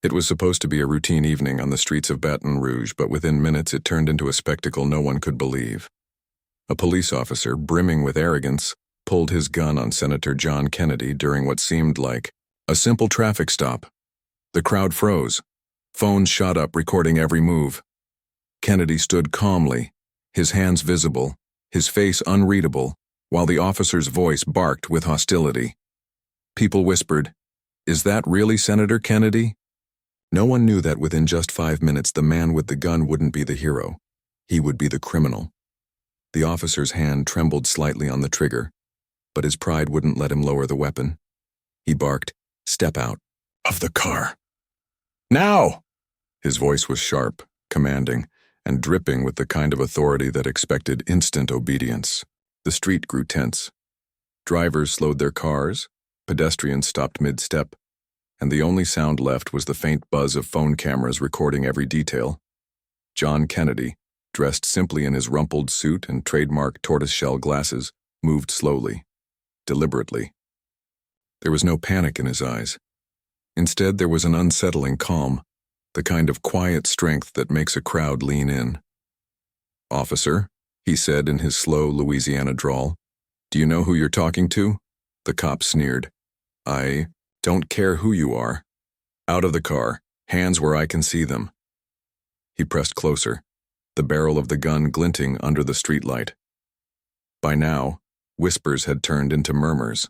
It was supposed to be a routine evening on the streets of Baton Rouge, but within minutes it turned into a spectacle no one could believe. A police officer, brimming with arrogance, pulled his gun on Senator John Kennedy during what seemed like a simple traffic stop. The crowd froze. Phones shot up, recording every move. Kennedy stood calmly, his hands visible, his face unreadable, while the officer's voice barked with hostility. People whispered, "Is that really Senator Kennedy?" No one knew that within just 5 minutes the man with the gun wouldn't be the hero. He would be the criminal. The officer's hand trembled slightly on the trigger, but his pride wouldn't let him lower the weapon. He barked, "Step out of the car. Now!" His voice was sharp, commanding, and dripping with the kind of authority that expected instant obedience. The street grew tense. Drivers slowed their cars, pedestrians stopped mid-step, and the only sound left was the faint buzz of phone cameras recording every detail. John Kennedy, dressed simply in his rumpled suit and trademark tortoiseshell glasses, moved slowly, deliberately. There was no panic in his eyes. Instead, there was an unsettling calm, the kind of quiet strength that makes a crowd lean in. "Officer," he said in his slow Louisiana drawl, "do you know who you're talking to?" The cop sneered. "I don't care who you are. Out of the car, hands where I can see them." He pressed closer, the barrel of the gun glinting under the streetlight. By now, whispers had turned into murmurs.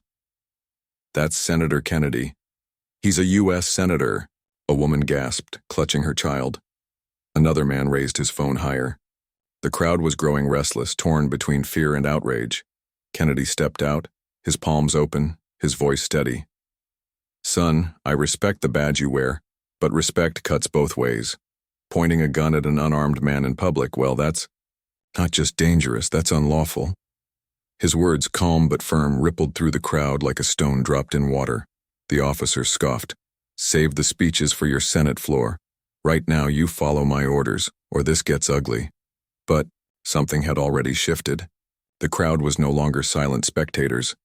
"That's Senator Kennedy. He's a U.S. Senator," a woman gasped, clutching her child. Another man raised his phone higher. The crowd was growing restless, torn between fear and outrage. Kennedy stepped out, his palms open, his voice steady. "Son, I respect the badge you wear, but respect cuts both ways. Pointing a gun at an unarmed man in public, well, that's not just dangerous, that's unlawful." His words, calm but firm, rippled through the crowd like a stone dropped in water. The officer scoffed. "Save the speeches for your Senate floor. Right now you follow my orders, or this gets ugly." But something had already shifted. The crowd was no longer silent spectators.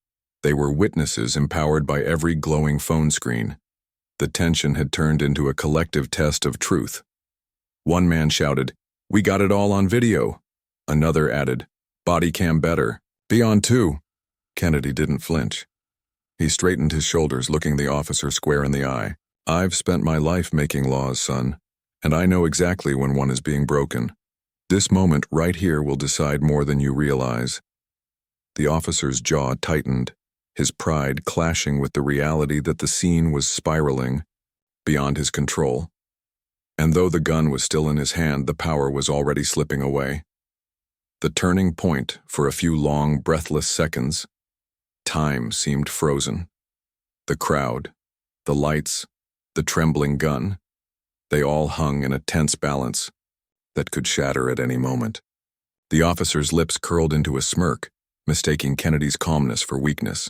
They were witnesses empowered by every glowing phone screen. The tension had turned into a collective test of truth. One man shouted, "We got it all on video." Another added, "Body cam better. Be on too." Kennedy didn't flinch. He straightened his shoulders, looking the officer square in the eye. "I've spent my life making laws, son, and I know exactly when one is being broken. This moment right here will decide more than you realize." The officer's jaw tightened, his pride clashing with the reality that the scene was spiraling beyond his control. And though the gun was still in his hand, the power was already slipping away. The turning point, for a few long, breathless seconds, time seemed frozen. The crowd, the lights, the trembling gun, they all hung in a tense balance that could shatter at any moment. The officer's lips curled into a smirk, mistaking Kennedy's calmness for weakness.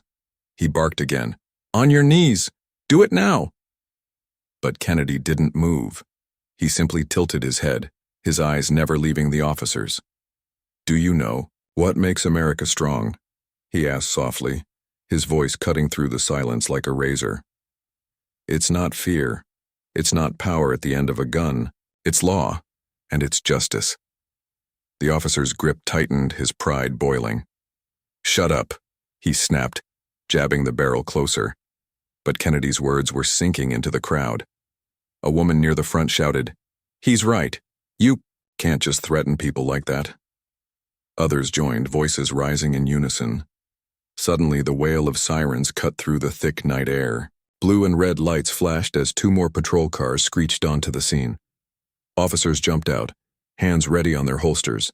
He barked again, "On your knees! Do it now!" But Kennedy didn't move. He simply tilted his head, his eyes never leaving the officer's. "Do you know what makes America strong?" he asked softly, his voice cutting through the silence like a razor. "It's not fear. It's not power at the end of a gun. It's law, and it's justice." The officer's grip tightened, his pride boiling. "Shut up," he snapped, jabbing the barrel closer. But Kennedy's words were sinking into the crowd. A woman near the front shouted, "He's right. You can't just threaten people like that." Others joined, voices rising in unison. Suddenly, the wail of sirens cut through the thick night air. Blue and red lights flashed as 2 more patrol cars screeched onto the scene. Officers jumped out, hands ready on their holsters.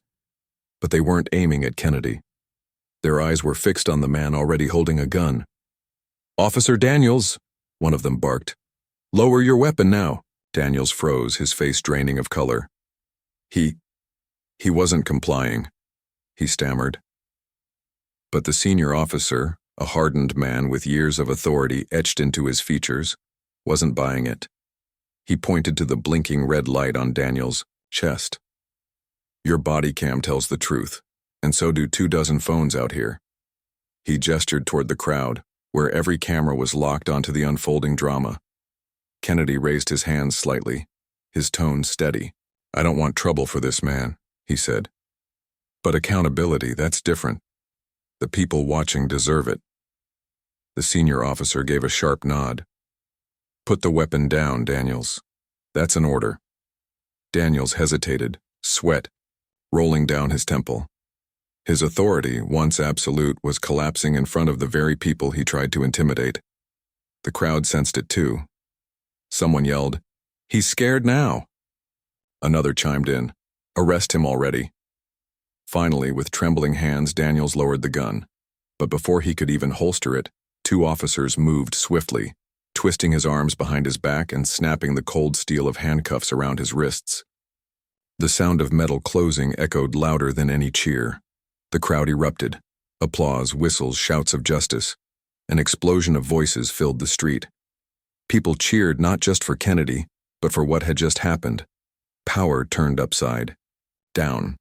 But they weren't aiming at Kennedy. Their eyes were fixed on the man already holding a gun. "Officer Daniels," one of them barked. "Lower your weapon now." Daniels froze, his face draining of color. He wasn't complying," he stammered. But the senior officer, a hardened man with years of authority etched into his features, wasn't buying it. He pointed to the blinking red light on Daniels' chest. "Your body cam tells the truth, and so do 24 phones out here." He gestured toward the crowd, where every camera was locked onto the unfolding drama. Kennedy raised his hands slightly, his tone steady. "I don't want trouble for this man," he said. "But accountability, that's different. The people watching deserve it." The senior officer gave a sharp nod. "Put the weapon down, Daniels. That's an order." Daniels hesitated, sweat rolling down his temple. His authority, once absolute, was collapsing in front of the very people he tried to intimidate. The crowd sensed it too. Someone yelled, "He's scared now." Another chimed in, "Arrest him already." Finally, with trembling hands, Daniels lowered the gun. But before he could even holster it, two officers moved swiftly, twisting his arms behind his back and snapping the cold steel of handcuffs around his wrists. The sound of metal closing echoed louder than any cheer. The crowd erupted. Applause, whistles, shouts of justice. An explosion of voices filled the street. People cheered not just for Kennedy, but for what had just happened. Power turned upside down.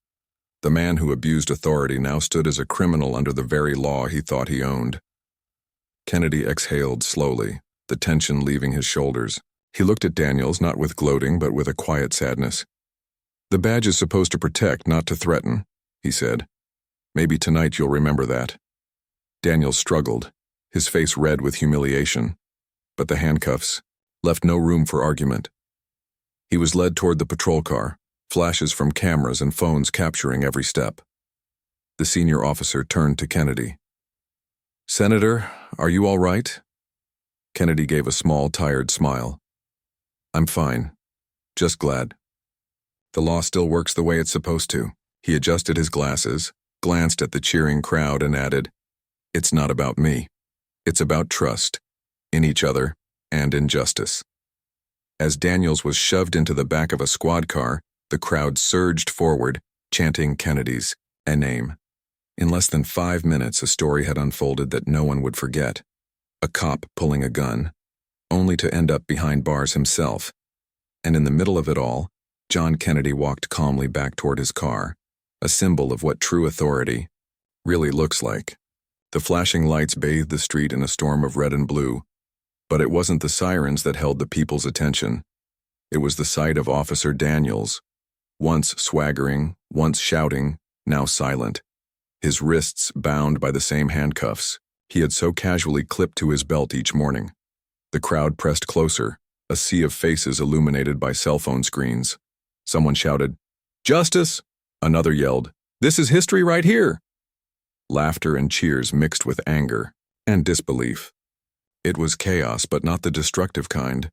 The man who abused authority now stood as a criminal under the very law he thought he owned. Kennedy exhaled slowly, the tension leaving his shoulders. He looked at Daniels, not with gloating, but with a quiet sadness. "The badge is supposed to protect, not to threaten," he said. "Maybe tonight you'll remember that." Daniels struggled, his face red with humiliation, but the handcuffs left no room for argument. He was led toward the patrol car, flashes from cameras and phones capturing every step. The senior officer turned to Kennedy. "Senator, are you all right?" Kennedy gave a small, tired smile. "I'm fine. Just glad. The law still works the way it's supposed to." He adjusted his glasses, glanced at the cheering crowd, and added, "It's not about me. It's about trust, in each other, and in justice." As Daniels was shoved into the back of a squad car, the crowd surged forward, chanting Kennedy's name. In less than 5 minutes, a story had unfolded that no one would forget. A cop pulling a gun, only to end up behind bars himself. And in the middle of it all, John Kennedy walked calmly back toward his car, a symbol of what true authority really looks like. The flashing lights bathed the street in a storm of red and blue, but it wasn't the sirens that held the people's attention. It was the sight of Officer Daniels, once swaggering, once shouting, now silent, his wrists bound by the same handcuffs he had so casually clipped to his belt each morning. The crowd pressed closer, a sea of faces illuminated by cell phone screens. Someone shouted, "Justice!" Another yelled, "This is history right here!" Laughter and cheers mixed with anger and disbelief. It was chaos, but not the destructive kind.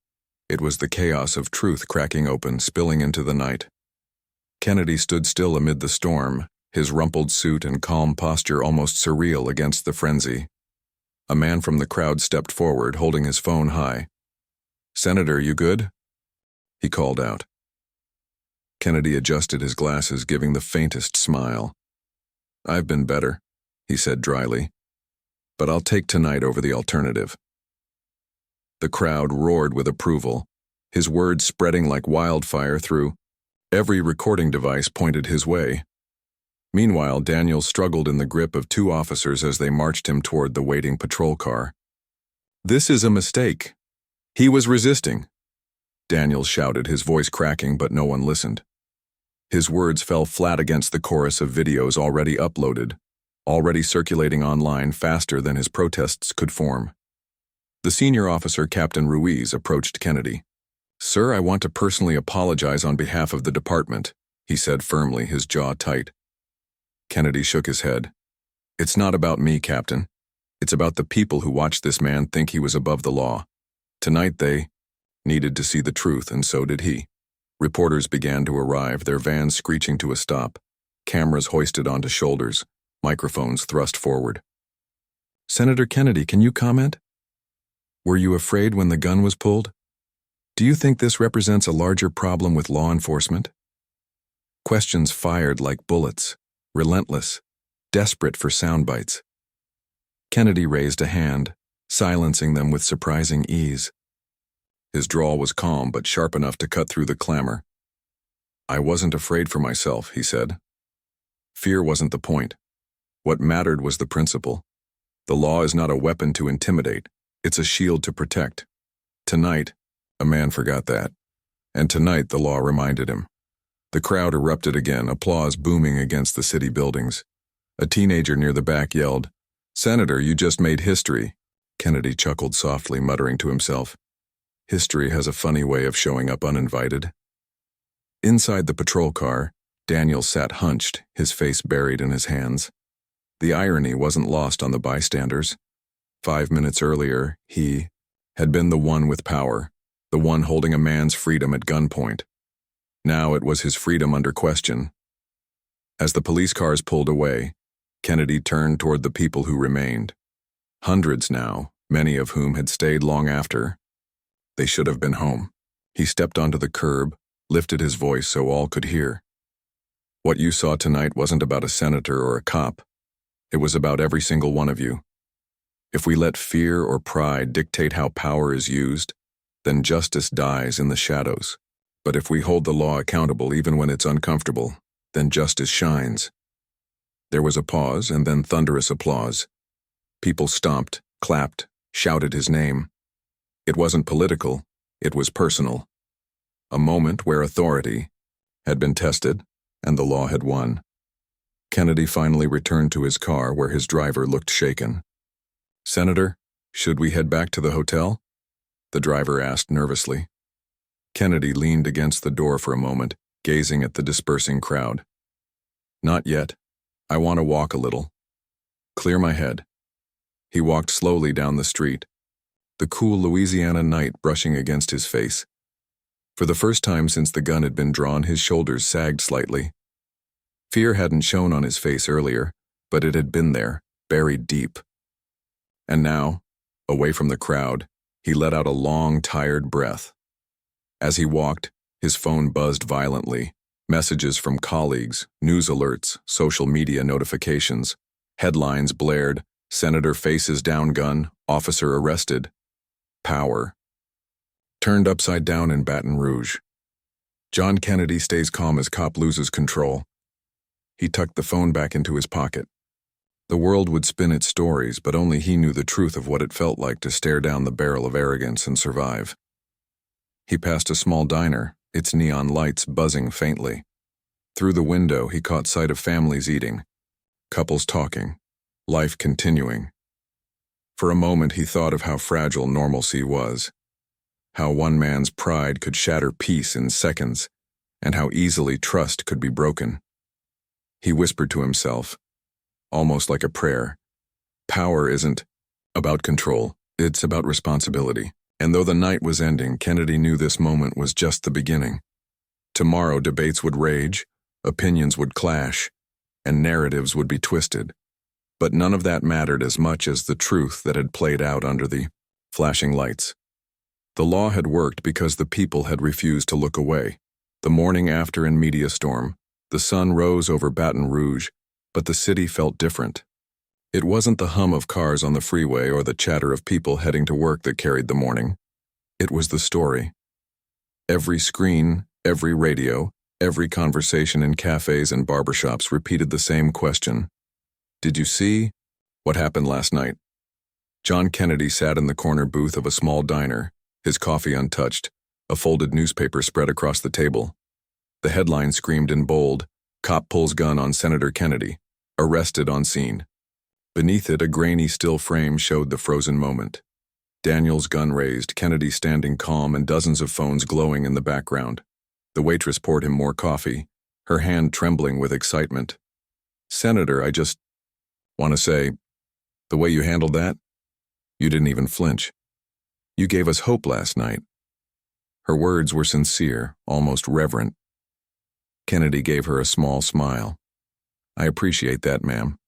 It was the chaos of truth cracking open, spilling into the night. Kennedy stood still amid the storm, his rumpled suit and calm posture almost surreal against the frenzy. A man from the crowd stepped forward, holding his phone high. "Senator, you good?" he called out. Kennedy adjusted his glasses, giving the faintest smile. "I've been better," he said dryly, "but I'll take tonight over the alternative." The crowd roared with approval, his words spreading like wildfire through. Every recording device pointed his way. Meanwhile, Daniel struggled in the grip of two officers as they marched him toward the waiting patrol car. "This is a mistake. He was resisting," Daniel shouted, his voice cracking, but no one listened. His words fell flat against the chorus of videos already uploaded, already circulating online faster than his protests could form. The senior officer, Captain Ruiz, approached Kennedy. "Sir, I want to personally apologize on behalf of the department," he said firmly, his jaw tight. Kennedy shook his head. "It's not about me, Captain. It's about the people who watched this man think he was above the law. Tonight they needed to see the truth, and so did he." Reporters began to arrive, their vans screeching to a stop, cameras hoisted onto shoulders, microphones thrust forward. "Senator Kennedy, can you comment? Were you afraid when the gun was pulled? Do you think this represents a larger problem with law enforcement?" Questions fired like bullets, relentless, desperate for sound bites. Kennedy raised a hand, silencing them with surprising ease. His drawl was calm but sharp enough to cut through the clamor. "I wasn't afraid for myself," he said. "Fear wasn't the point. What mattered was the principle. The law is not a weapon to intimidate, it's a shield to protect. Tonight, A man forgot that. And tonight the law reminded him. The crowd erupted again, applause booming against the city buildings. A teenager near the back yelled, "Senator, you just made history." Kennedy chuckled softly, muttering to himself, "History has a funny way of showing up uninvited." Inside the patrol car, Daniel sat hunched, his face buried in his hands. The irony wasn't lost on the bystanders. 5 minutes earlier, he had been the one with power, the one holding a man's freedom at gunpoint. Now it was his freedom under question. As the police cars pulled away, Kennedy turned toward the people who remained. Hundreds now, many of whom had stayed long after. They should have been home. He stepped onto the curb, lifted his voice so all could hear. What you saw tonight wasn't about a senator or a cop. It was about every single one of you. If we let fear or pride dictate how power is used, then justice dies in the shadows. But if we hold the law accountable even when it's uncomfortable, then justice shines. There was a pause and then thunderous applause. People stomped, clapped, shouted his name. It wasn't political, it was personal. A moment where authority had been tested and the law had won. Kennedy finally returned to his car where his driver looked shaken. "Senator, should we head back to the hotel?" the driver asked nervously. Kennedy leaned against the door for a moment, gazing at the dispersing crowd. "Not yet. I want to walk a little. Clear my head." He walked slowly down the street, the cool Louisiana night brushing against his face. For the first time since the gun had been drawn, his shoulders sagged slightly. Fear hadn't shown on his face earlier, but it had been there, buried deep. And now, away from the crowd, he let out a long, tired breath. As he walked, his phone buzzed violently. Messages from colleagues, news alerts, social media notifications. Headlines blared, "Senator faces down gun, officer arrested." Power. Turned upside down in Baton Rouge. John Kennedy stays calm as cop loses control. He tucked the phone back into his pocket. The world would spin its stories, but only he knew the truth of what it felt like to stare down the barrel of arrogance and survive. He passed a small diner, its neon lights buzzing faintly. Through the window, he caught sight of families eating, couples talking, life continuing. For a moment, he thought of how fragile normalcy was, how one man's pride could shatter peace in seconds, and how easily trust could be broken. He whispered to himself, almost like a prayer, "Power isn't about control, it's about responsibility." And though the night was ending, Kennedy knew this moment was just the beginning. Tomorrow debates would rage, opinions would clash, and narratives would be twisted. But none of that mattered as much as the truth that had played out under the flashing lights. The law had worked because the people had refused to look away. The morning after in media storm, the sun rose over Baton Rouge, but the city felt different. It wasn't the hum of cars on the freeway or the chatter of people heading to work that carried the morning. It was the story. Every screen, every radio, every conversation in cafes and barbershops repeated the same question. "Did you see what happened last night?" John Kennedy sat in the corner booth of a small diner, his coffee untouched, a folded newspaper spread across the table. The headline screamed in bold, "Cop pulls gun on Senator Kennedy, arrested on scene." Beneath it, a grainy still frame showed the frozen moment. Daniel's gun raised, Kennedy standing calm, and dozens of phones glowing in the background. The waitress poured him more coffee, her hand trembling with excitement. "Senator, I just want to say, the way you handled that, you didn't even flinch. You gave us hope last night." Her words were sincere, almost reverent. Kennedy gave her a small smile. "I appreciate that, ma'am.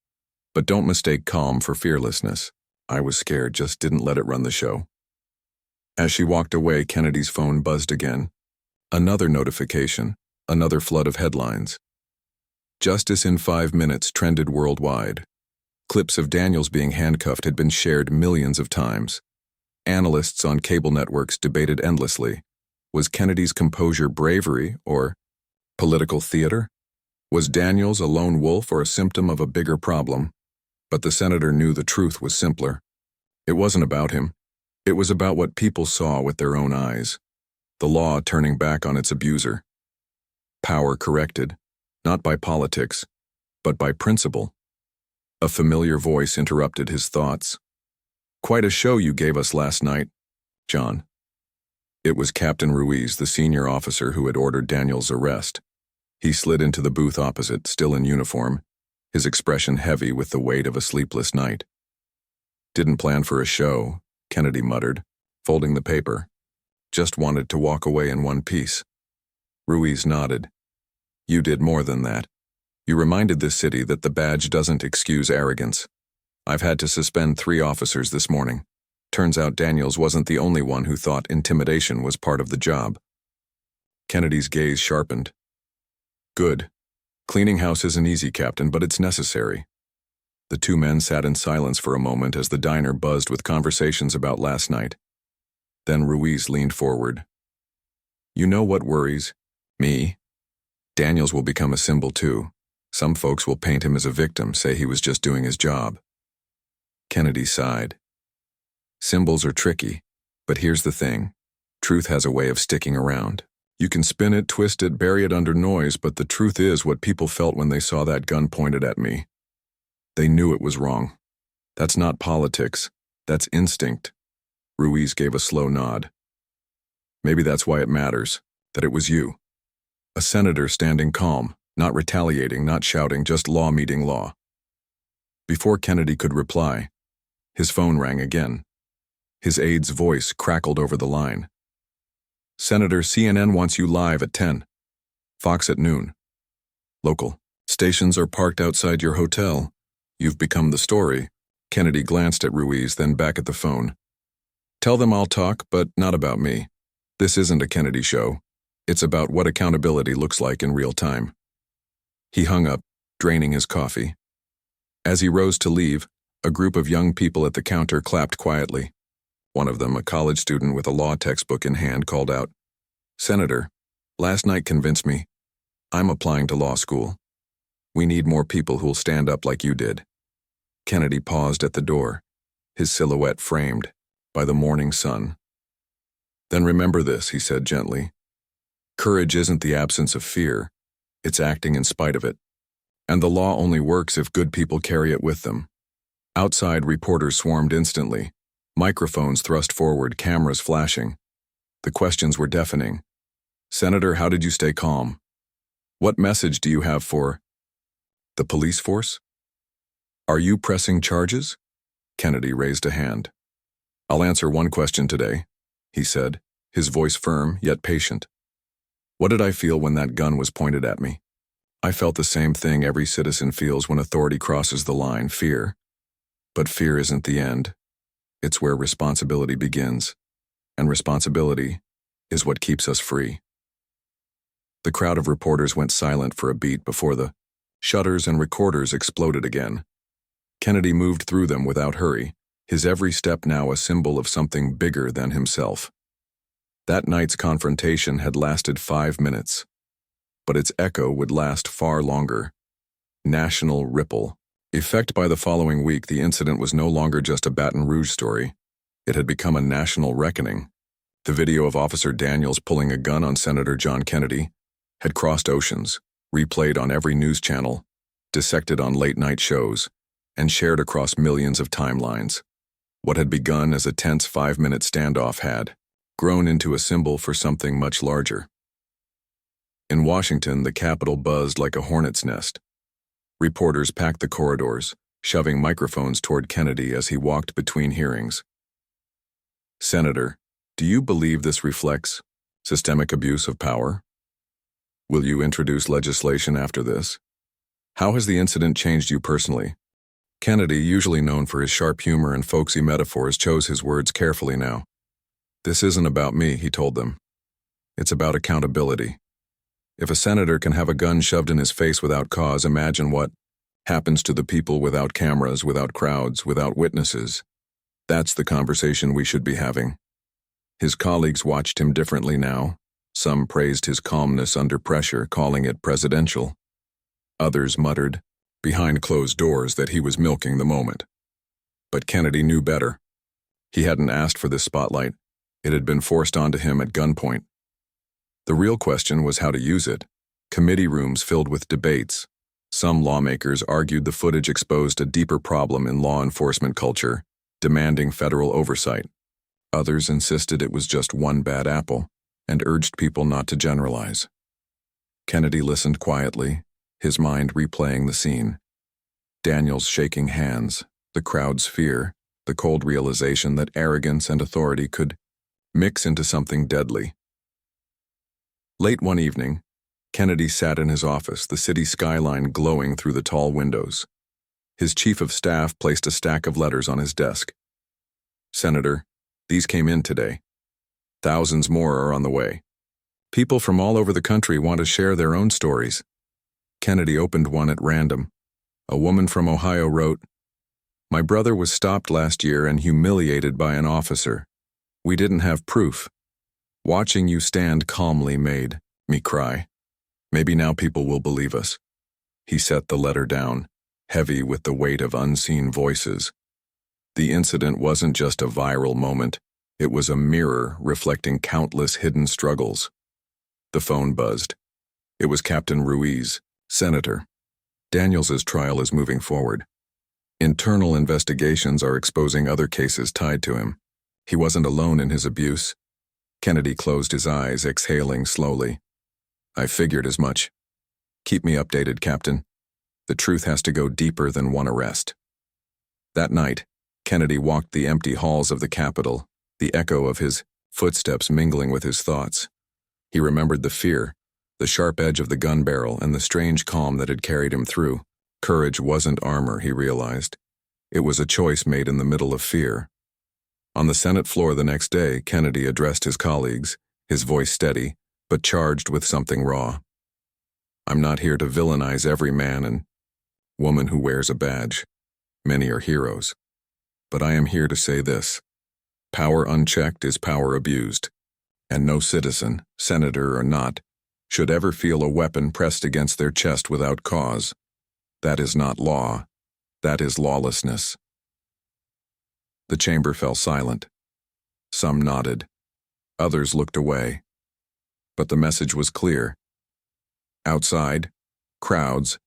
But don't mistake calm for fearlessness. I was scared, just didn't let it run the show." As she walked away, Kennedy's phone buzzed again. Another notification, another flood of headlines. Justice in 5 minutes trended worldwide. Clips of Daniels being handcuffed had been shared millions of times. Analysts on cable networks debated endlessly. Was Kennedy's composure bravery or political theater? Was Daniels a lone wolf or a symptom of a bigger problem? But the senator knew the truth was simpler. It wasn't about him. It was about what people saw with their own eyes. the law turning back on its abuser. Power corrected, not by politics, but by principle. A familiar voice interrupted his thoughts. "Quite a show you gave us last night, John." It was Captain Ruiz, the senior officer who had ordered Daniel's arrest. He slid into the booth opposite, still in uniform, his expression heavy with the weight of a sleepless night. "Didn't plan for a show," Kennedy muttered, folding the paper. "Just wanted to walk away in one piece." Ruiz nodded. "You did more than that. You reminded this city that the badge doesn't excuse arrogance. I've had to suspend 3 officers this morning. Turns out Daniels wasn't the only one who thought intimidation was part of the job." Kennedy's gaze sharpened. "Good. Cleaning house isn't easy, Captain, but it's necessary." The 2 men sat in silence for a moment as the diner buzzed with conversations about last night. Then Ruiz leaned forward. "You know what worries me? Daniels will become a symbol too. Some folks will paint him as a victim, say he was just doing his job." Kennedy sighed. "Symbols are tricky, but here's the thing. Truth has a way of sticking around. You can spin it, twist it, bury it under noise, but the truth is what people felt when they saw that gun pointed at me. They knew it was wrong. That's not politics. That's instinct." Ruiz gave a slow nod. "Maybe that's why it matters, that it was you. A senator standing calm, not retaliating, not shouting, just law meeting law." Before Kennedy could reply, his phone rang again. His aide's voice crackled over the line. "Senator, CNN wants you live at 10. Fox at noon. Local. Stations are parked outside your hotel. You've become the story." Kennedy glanced at Ruiz, then back at the phone. "Tell them I'll talk, but not about me. This isn't a Kennedy show. It's about what accountability looks like in real time." He hung up, draining his coffee. As he rose to leave, a group of young people at the counter clapped quietly. One of them, a college student with a law textbook in hand, called out, "Senator, last night convinced me. I'm applying to law school. We need more people who'll stand up like you did." Kennedy paused at the door, his silhouette framed by the morning sun. "Then remember this," he said gently. "Courage isn't the absence of fear. It's acting in spite of it. And the law only works if good people carry it with them." Outside, reporters swarmed instantly, microphones thrust forward, cameras flashing. The questions were deafening. "Senator, how did you stay calm? What message do you have for the police force? Are you pressing charges?" Kennedy raised a hand. "I'll answer one question today," he said, his voice firm yet patient. "What did I feel when that gun was pointed at me? I felt the same thing every citizen feels when authority crosses the line, fear. But fear isn't the end. It's where responsibility begins, and responsibility is what keeps us free." The crowd of reporters went silent for a beat before the shutters and recorders exploded again. Kennedy moved through them without hurry, his every step now a symbol of something bigger than himself. That night's confrontation had lasted 5 minutes, but its echo would last far longer. National ripple. Effect by the following week, the incident was no longer just a Baton Rouge story. It had become a national reckoning. The video of Officer Daniels pulling a gun on Senator John Kennedy had crossed oceans, replayed on every news channel, dissected on late-night shows, and shared across millions of timelines. What had begun as a tense 5-minute standoff had grown into a symbol for something much larger. In Washington, the Capitol buzzed like a hornet's nest. Reporters packed the corridors, shoving microphones toward Kennedy as he walked between hearings. "Senator, do you believe this reflects systemic abuse of power? Will you introduce legislation after this? How has the incident changed you personally?" Kennedy, usually known for his sharp humor and folksy metaphors, chose his words carefully now. "This isn't about me," he told them. "It's about accountability. If a senator can have a gun shoved in his face without cause, imagine what happens to the people without cameras, without crowds, without witnesses. That's the conversation we should be having." His colleagues watched him differently now. Some praised his calmness under pressure, calling it presidential. Others muttered, behind closed doors, that he was milking the moment. But Kennedy knew better. He hadn't asked for this spotlight. It had been forced onto him at gunpoint. The real question was how to use it. Committee rooms filled with debates. Some lawmakers argued the footage exposed a deeper problem in law enforcement culture, demanding federal oversight. Others insisted it was just one bad apple and urged people not to generalize. Kennedy listened quietly, his mind replaying the scene. Daniel's shaking hands, the crowd's fear, the cold realization that arrogance and authority could mix into something deadly. Late one evening, Kennedy sat in his office, the city skyline glowing through the tall windows. His chief of staff placed a stack of letters on his desk. "Senator, these came in today. Thousands more are on the way. People from all over the country want to share their own stories." Kennedy opened one at random. A woman from Ohio wrote, "My brother was stopped last year and humiliated by an officer. We didn't have proof. Watching you stand calmly made me cry. Maybe now people will believe us." He set the letter down, heavy with the weight of unseen voices. The incident wasn't just a viral moment. It was a mirror reflecting countless hidden struggles. The phone buzzed. It was Captain Ruiz, Senator. "Daniels' trial is moving forward. Internal investigations are exposing other cases tied to him. He wasn't alone in his abuse." Kennedy closed his eyes, exhaling slowly. "I figured as much. Keep me updated, Captain. The truth has to go deeper than one arrest." That night, Kennedy walked the empty halls of the Capitol, the echo of his footsteps mingling with his thoughts. He remembered the fear, the sharp edge of the gun barrel, and the strange calm that had carried him through. Courage wasn't armor, he realized. It was a choice made in the middle of fear. On the Senate floor the next day, Kennedy addressed his colleagues, his voice steady, but charged with something raw. "I'm not here to villainize every man and woman who wears a badge. Many are heroes. But I am here to say this. Power unchecked is power abused, and no citizen, senator or not, should ever feel a weapon pressed against their chest without cause. That is not law. That is lawlessness." The chamber fell silent. Some nodded. Others looked away. But the message was clear. Outside, crowds,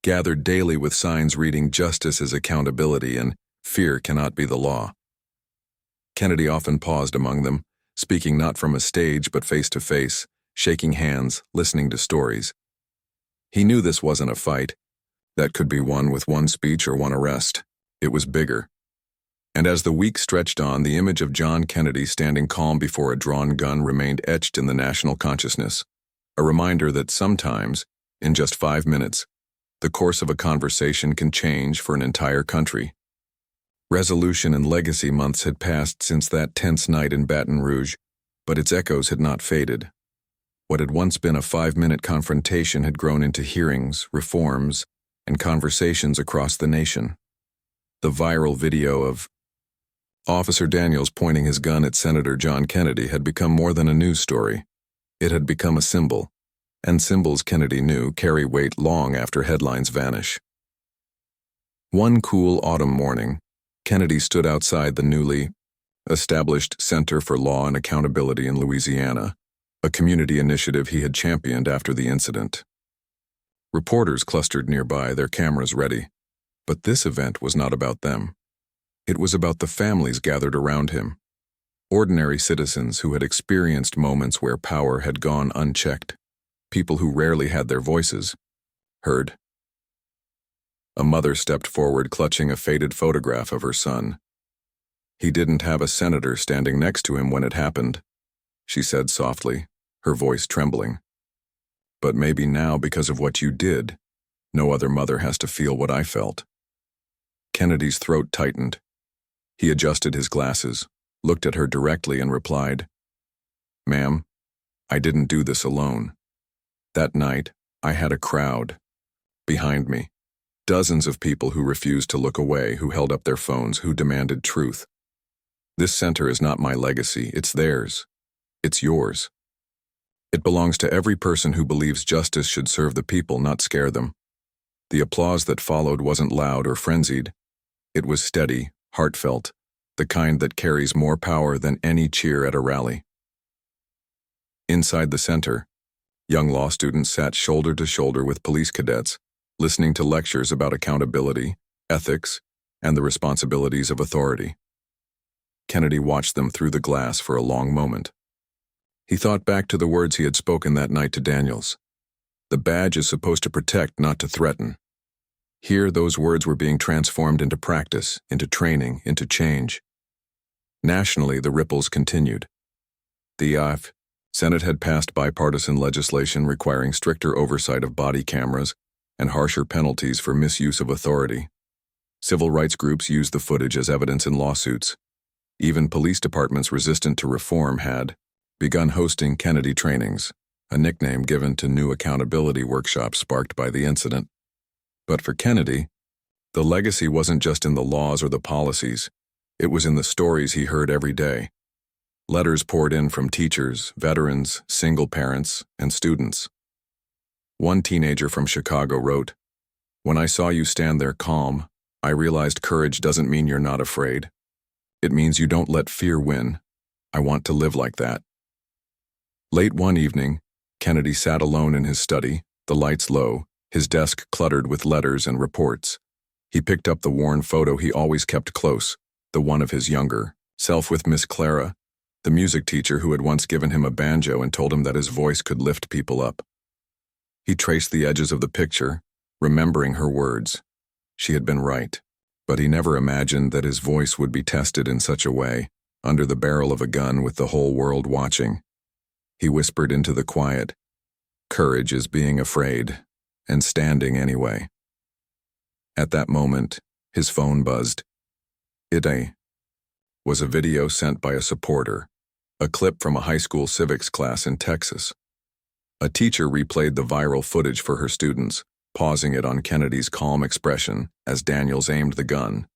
gathered daily with signs reading "Justice is accountability" and "Fear cannot be the law." Kennedy often paused among them, speaking not from a stage but face to face, shaking hands, listening to stories. He knew this wasn't a fight that could be won with one speech or one arrest. It was bigger. And as the weeks stretched on, the image of John Kennedy standing calm before a drawn gun remained etched in the national consciousness, a reminder that sometimes, in just 5 minutes, the course of a conversation can change for an entire country. Resolution and legacy months had passed since that tense night in Baton Rouge, but its echoes had not faded. What had once been a 5-minute confrontation had grown into hearings, reforms, and conversations across the nation. The viral video of Officer Daniels pointing his gun at Senator John Kennedy had become more than a news story. It had become a symbol, and symbols, Kennedy knew, carry weight long after headlines vanish. One cool autumn morning, Kennedy stood outside the newly established Center for Law and Accountability in Louisiana, a community initiative he had championed after the incident. Reporters clustered nearby, their cameras ready. But this event was not about them. It was about the families gathered around him, ordinary citizens who had experienced moments where power had gone unchecked, people who rarely had their voices heard. A mother stepped forward, clutching a faded photograph of her son. "He didn't have a senator standing next to him when it happened," she said softly, her voice trembling. "But maybe now, because of what you did, no other mother has to feel what I felt." Kennedy's throat tightened. He adjusted his glasses, looked at her directly, and replied, "Ma'am, I didn't do this alone. That night, I had a crowd behind me. Dozens of people who refused to look away, who held up their phones, who demanded truth. This center is not my legacy, it's theirs. It's yours. It belongs to every person who believes justice should serve the people, not scare them." The applause that followed wasn't loud or frenzied. It was steady, heartfelt, the kind that carries more power than any cheer at a rally. Inside the center, young law students sat shoulder to shoulder with police cadets, listening to lectures about accountability, ethics, and the responsibilities of authority. Kennedy watched them through the glass for a long moment. He thought back to the words he had spoken that night to Daniels. The badge is supposed to protect, not to threaten. Here, those words were being transformed into practice, into training, into change. Nationally, the ripples continued. The Senate had passed bipartisan legislation requiring stricter oversight of body cameras and harsher penalties for misuse of authority. Civil rights groups used the footage as evidence in lawsuits. Even police departments resistant to reform had begun hosting Kennedy trainings, a nickname given to new accountability workshops sparked by the incident. But for Kennedy, the legacy wasn't just in the laws or the policies. It was in the stories he heard every day. Letters poured in from teachers, veterans, single parents, and students. One teenager from Chicago wrote, "When I saw you stand there calm, I realized courage doesn't mean you're not afraid. It means you don't let fear win. I want to live like that." Late one evening, Kennedy sat alone in his study, the lights low, his desk cluttered with letters and reports. He picked up the worn photo he always kept close, the one of his younger self with Miss Clara, the music teacher who had once given him a banjo and told him that his voice could lift people up. He traced the edges of the picture, remembering her words. She had been right, but he never imagined that his voice would be tested in such a way, under the barrel of a gun with the whole world watching. He whispered into the quiet, "Courage is being afraid, and standing anyway." At that moment, his phone buzzed. It was a video sent by a supporter, a clip from a high school civics class in Texas. A teacher replayed the viral footage for her students, pausing it on Kennedy's calm expression as Daniels aimed the gun.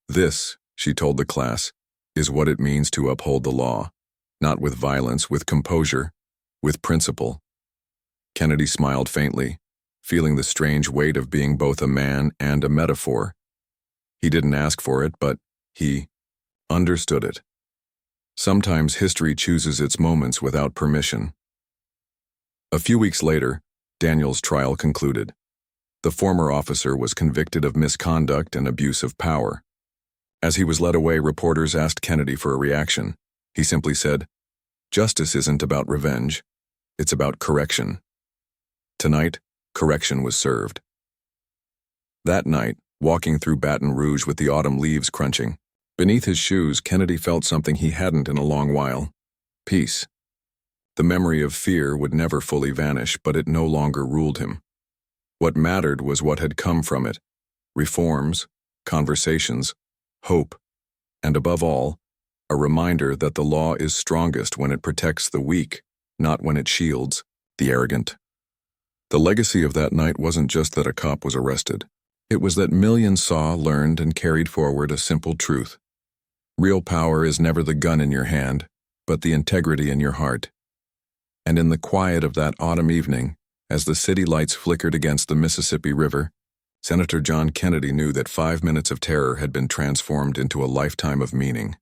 "This," she told the class, "is what it means to uphold the law, not with violence, with composure, with principle." Kennedy smiled faintly, feeling the strange weight of being both a man and a metaphor. He didn't ask for it, but he understood it. Sometimes history chooses its moments without permission. A few weeks later, Daniels' trial concluded. The former officer was convicted of misconduct and abuse of power. As he was led away, reporters asked Kennedy for a reaction. He simply said, "Justice isn't about revenge. It's about correction." Tonight, correction was served. That night, walking through Baton Rouge with the autumn leaves crunching, beneath his shoes, Kennedy felt something he hadn't in a long while: peace. The memory of fear would never fully vanish, but it no longer ruled him. What mattered was what had come from it: reforms, conversations, hope, and above all, a reminder that the law is strongest when it protects the weak, not when it shields the arrogant. The legacy of that night wasn't just that a cop was arrested. It was that millions saw, learned, and carried forward a simple truth. Real power is never the gun in your hand, but the integrity in your heart. And in the quiet of that autumn evening, as the city lights flickered against the Mississippi River, Senator John Kennedy knew that 5 minutes of terror had been transformed into a lifetime of meaning.